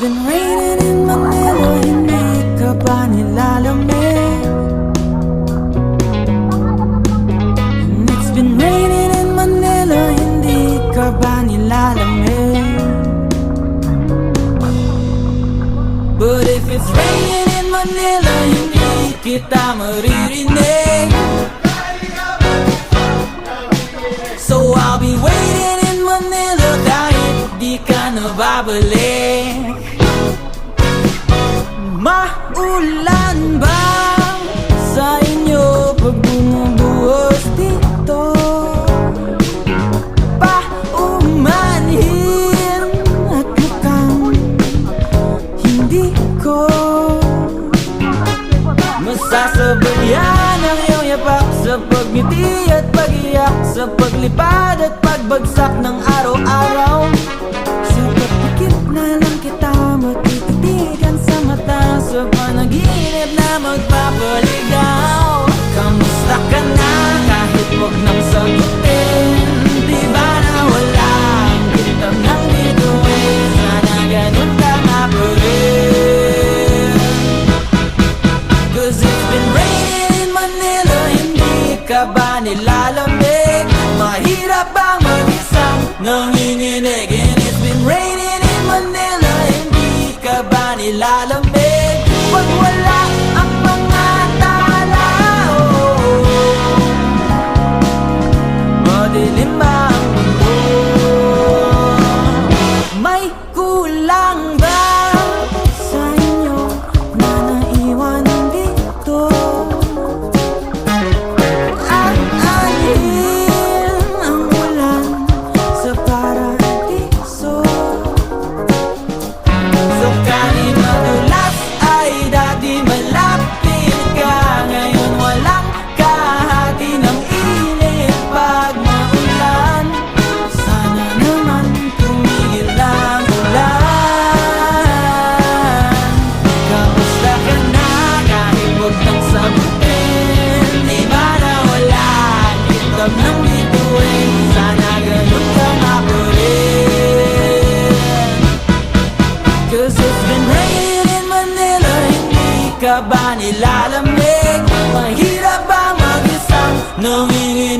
been raining in Manila, hindi ka ba nilalamig? And it's been raining in Manila, hindi ka ba nilalamig? But if it's raining in Manila, hindi kita maririnig. So I'll be waiting in Manila kahit di ka nababalik. Maulan ba sa inyo pag bumubuhos dito? Paumanhin at mukhang hindi ko masasabayan ang iyong yapak sa pagngiti at pag-iyak, sa paglipad at pagbagsak ng araw-araw. Sa pagpikit na lang kita matititigan sa mata, sa panaginip na magpapaligaw. Kamusta ka na kahit huwag nang sagutin? Di ba na wala ang kitang ng bituin? Sana ganun ka nga pa rin. Cause it's been raining in Manila, hindi ka ba nilalamig? Mahirap bang mag-isang nanginginig? And it's been raining in Manila, hindi ka ba nilalamig? Pag wala ang mga tao, madilim ba ang mundo? May kulang ba sa inyo na naiwan dito? Aanhin ang ulan sa paradiso. So kahit madulas ay dati malapit ka, ngayon walang kahati ng init pag maulan. Sana naman tumigil ang ulan. Kamusta ka na kahit huwag nang sagutin? Di ba na wala ang kitab ng bituin? Sana ganun ka nga pa rin. Cause it's been raining in Manila, hindi ka ba nilalamig? Mahirap bang mag-isang nanginginig?